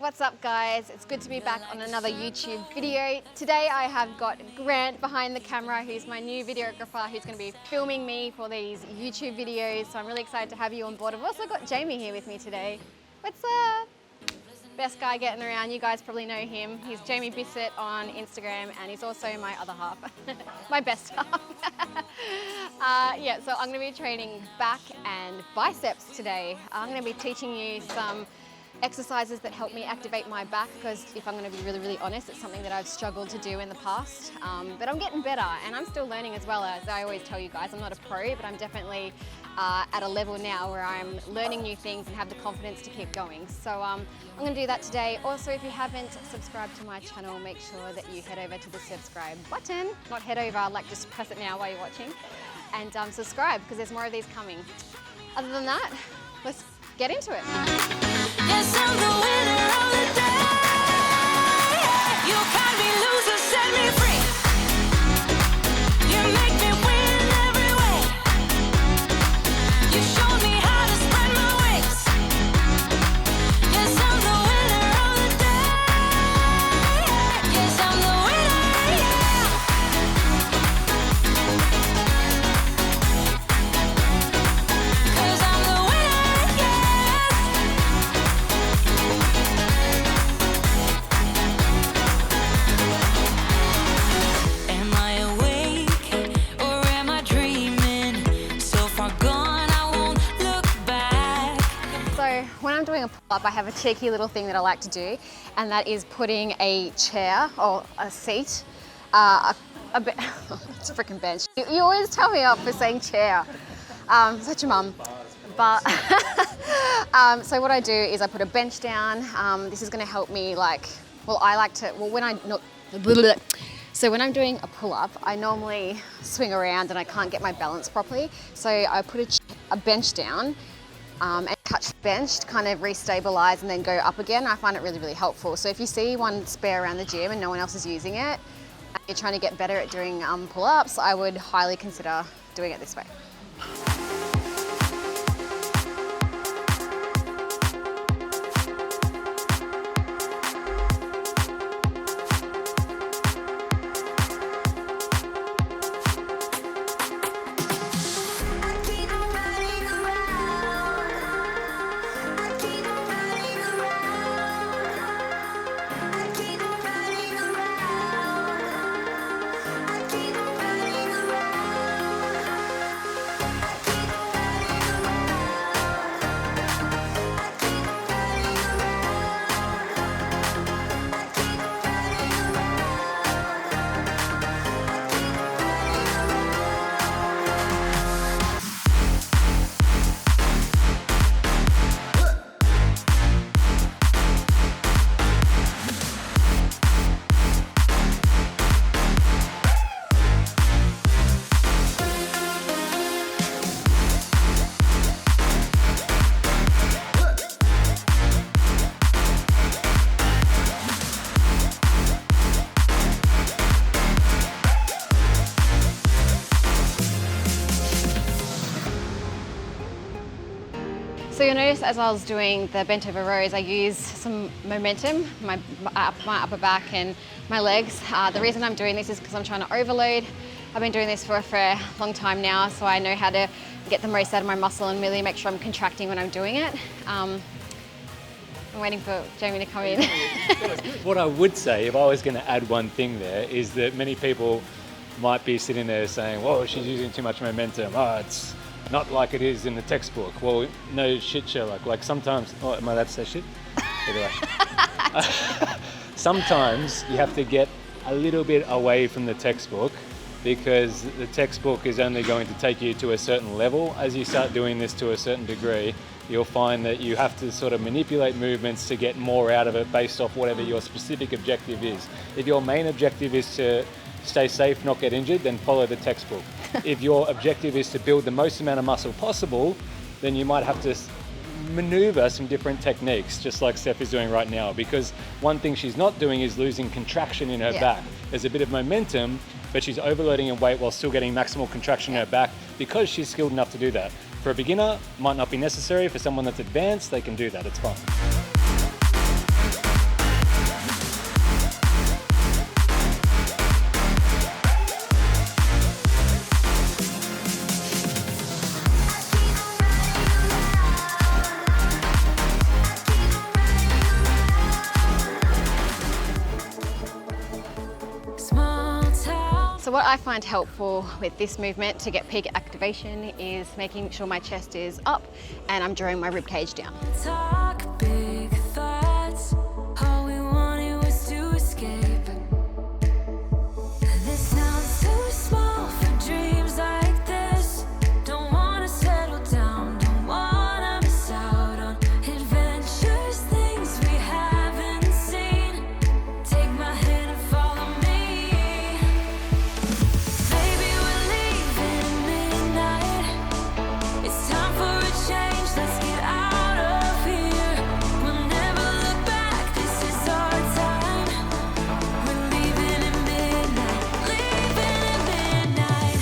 What's up guys? It's good to be back on another YouTube video. Today I have got Grant behind the camera, who's my new videographer, who's going to be filming me for these YouTube videos. So I'm really excited to have you on board. I've also got Jamie here with me today. What's up? Best guy getting around. You guys probably know him. He's Jamie Bicep on Instagram, and he's also my other half, my best half. Yeah, so I'm going to be training back and biceps today. I'm going to be teaching you some exercises that help me activate my back, because if I'm going to be really honest, it's something that I've struggled to do in the past, but I'm getting better and I'm still learning as well. As I always tell you guys, I'm not a pro, but I'm definitely at a level now where I'm learning new things and have the confidence to keep going. So I'm going to do that today. Also, if you haven't subscribed to my channel, make sure that you head over to the subscribe button, not head over, like just press it now while you're watching, and subscribe, because there's more of these coming. Other than that, let's get into it. Yes, I'm the winner of the day. You can't be loser, set me free. You make me win every way. You showed me how to spread my wings. Yes, I'm the winner of the day. Yes, I'm the winner, yeah. 'Cause I'm the winner, yes. Am I awake or am I dreaming? So far gone, I won't look back. So when I'm doing a pull-up, I have a cheeky little thing that I like to do, and that is putting a chair or a seat, it's a freaking bench. You always tell me off for saying chair. Such a mum. But so what I do is I put a bench down. This is going to help me, when I'm doing a pull-up, I normally swing around and I can't get my balance properly. So I put a bench down and touch the bench to kind of re-stabilize and then go up again. I find it really helpful. So if you see one spare around the gym and no one else is using it, and you're trying to get better at doing pull-ups, I would highly consider doing it this way. So you'll notice as I was doing the bent over rows, I used some momentum, my upper back and my legs. The reason I'm doing this is because I'm trying to overload. I've been doing this for a fair long time now, so I know how to get the most out of my muscle and really make sure I'm contracting when I'm doing it. I'm waiting for Jamie to come in. What I would say, if I was going to add one thing there, is that many people might be sitting there saying, whoa, she's using too much momentum. Oh, it's not like it is in the textbook. Well, no shit, Sherlock. Like sometimes, oh, am I allowed to say shit? Anyway. Sometimes you have to get a little bit away from the textbook, because the textbook is only going to take you to a certain level. As you start doing this to a certain degree, you'll find that you have to sort of manipulate movements to get more out of it based off whatever your specific objective is. If your main objective is to stay safe, not get injured, then follow the textbook. If your objective is to build the most amount of muscle possible, then you might have to maneuver some different techniques, just like Steph is doing right now, because one thing she's not doing is losing contraction in her back. There's a bit of momentum, but she's overloading in weight while still getting maximal contraction in her back, because she's skilled enough to do that. For a beginner, might not be necessary. For someone that's advanced, they can do that, it's fine. what I find helpful with this movement to get peak activation is making sure my chest is up and I'm drawing my rib cage down. Talk big thoughts. All we wanted was to escape. This sounds too small for dreams like this. Don't wanna settle down, don't wanna miss out on adventures, things we haven't seen. Take my hand and follow me. Baby, we're leaving midnight. It's time for a change, let's get out of here. We'll never look back, this is our time. We're leaving at midnight, leaving at midnight.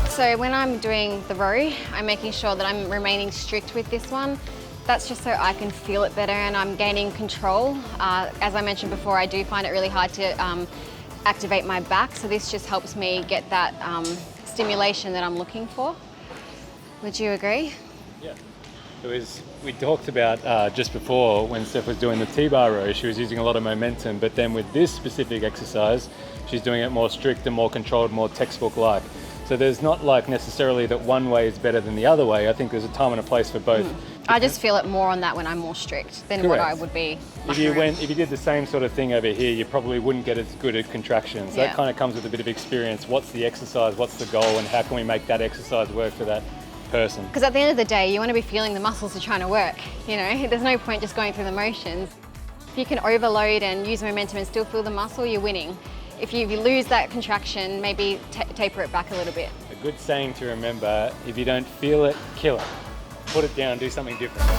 So when I'm doing the row, I'm making sure that I'm remaining strict with this one. That's just so I can feel it better and I'm gaining control. As I mentioned before, I do find it really hard to activate my back, so this just helps me get that stimulation that I'm looking for. Would you agree? Yeah. We talked about just before when Steph was doing the T-bar row, she was using a lot of momentum, but then with this specific exercise, she's doing it more strict and more controlled, more textbook-like. So there's not like necessarily that one way is better than the other way. I think there's a time and a place for both. I just feel it more on that when I'm more strict than what I Correct. would be. If you did the same sort of thing over here, you probably wouldn't get as good at contractions. Yeah. That kind of comes with a bit of experience. What's the exercise? What's the goal? And how can we make that exercise work for that person? Because at the end of the day, you want to be feeling the muscles are trying to work. You know, there's no point just going through the motions. If you can overload and use momentum and still feel the muscle, you're winning. If you lose that contraction, maybe taper it back a little bit. A good saying to remember, if you don't feel it, kill it. Put it down, do something different.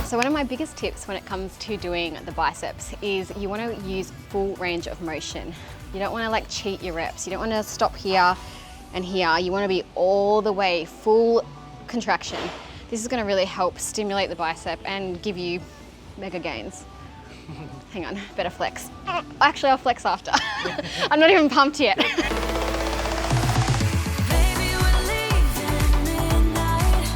So one of my biggest tips when it comes to doing the biceps is you want to use full range of motion. You don't want to like cheat your reps. You don't want to stop here and here. You want to be all the way full contraction. This is going to really help stimulate the bicep and give you mega gains. Hang on, better flex. Actually, I'll flex after. I'm not even pumped yet. Baby, we're leaving midnight.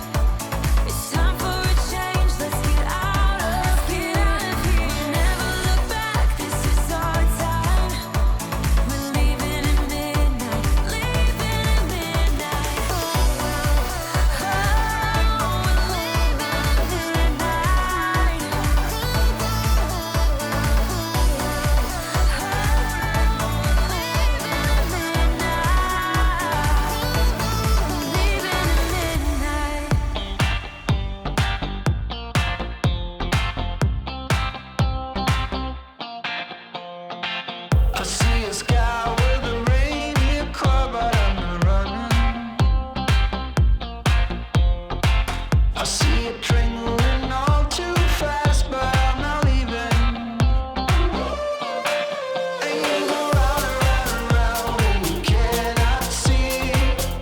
It's time for a change, let's get out of here. We'll never look back, this is our time. We're leaving at midnight, leaving at midnight. Oh, we're leaving at midnight. Leaving at midnight. I see a sky with a reindeer car, but I'm not running. I see a train moving all too fast, but I'm not leaving. And you go round and round and round, and you cannot see.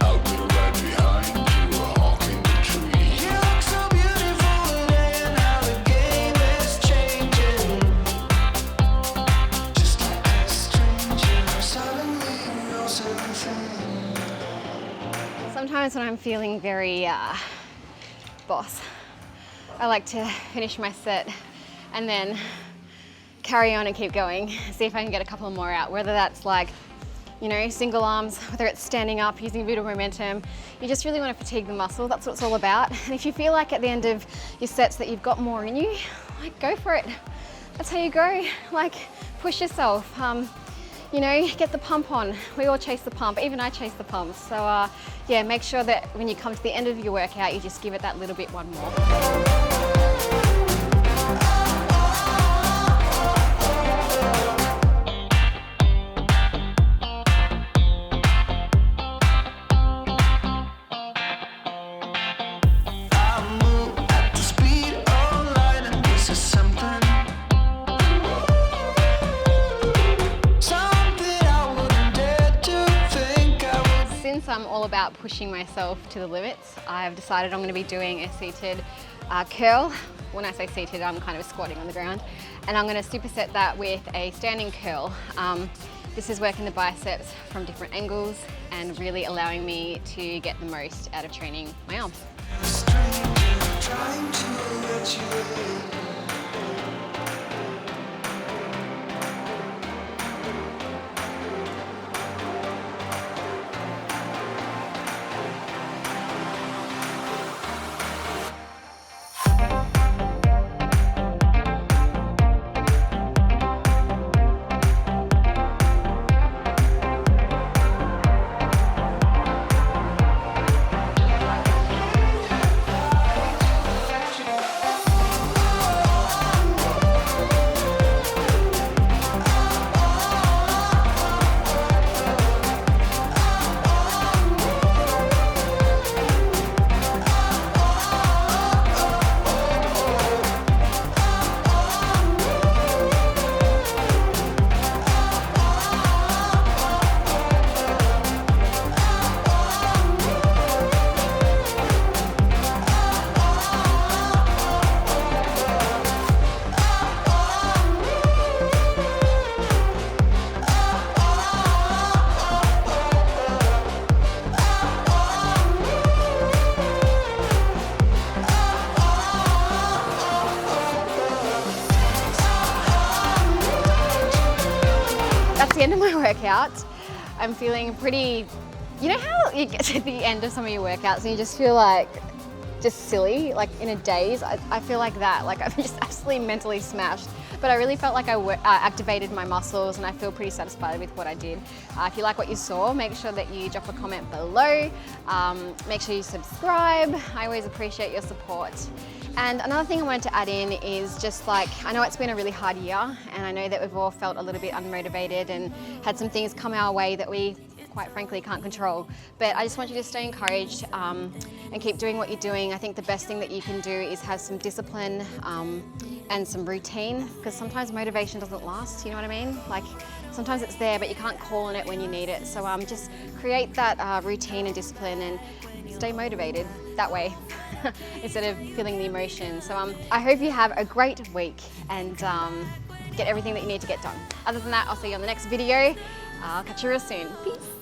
I'll be right behind you, honking the tree. You look so beautiful today, and how the game is changing. Just like a stranger, suddenly you know something. Sometimes when I'm feeling very boss, I like to finish my set and then carry on and keep going, see if I can get a couple more out, whether that's like, you know, single arms, whether it's standing up, using a bit of momentum. You just really want to fatigue the muscle, that's what it's all about. And if you feel like at the end of your sets that you've got more in you, like go for it. That's how you go, like push yourself. You know, get the pump on. We all chase the pump, even I chase the pump. So yeah, make sure that when you come to the end of your workout, you just give it that little bit one more. I move at the speed of light, and this is something I wouldn't dare to think I would. Since I'm all all about pushing myself to the limits. I've decided I'm going to be doing a seated curl. When I say seated, I'm kind of squatting on the ground, and I'm going to superset that with a standing curl. This is working the biceps from different angles and really allowing me to get the most out of training my arms. Trying to let you in. That's the end of my workout. I'm feeling pretty, you know how you get to the end of some of your workouts and you just feel like just silly, like in a daze? I feel like that, like I'm just absolutely mentally smashed. But I really felt like I activated my muscles and I feel pretty satisfied with what I did. If you like what you saw, make sure that you drop a comment below. Make sure you subscribe. I always appreciate your support. And another thing I wanted to add in is just like, I know it's been a really hard year and I know that we've all felt a little bit unmotivated and had some things come our way that we quite frankly can't control. But I just want you to stay encouraged and keep doing what you're doing. I think the best thing that you can do is have some discipline and some routine, because sometimes motivation doesn't last, you know what I mean? Like sometimes it's there but you can't call on it when you need it. So just create that routine and discipline and stay motivated that way instead of feeling the emotion. So I hope you have a great week and get everything that you need to get done. Other than that, I'll see you on the next video. I'll catch you real soon. Peace.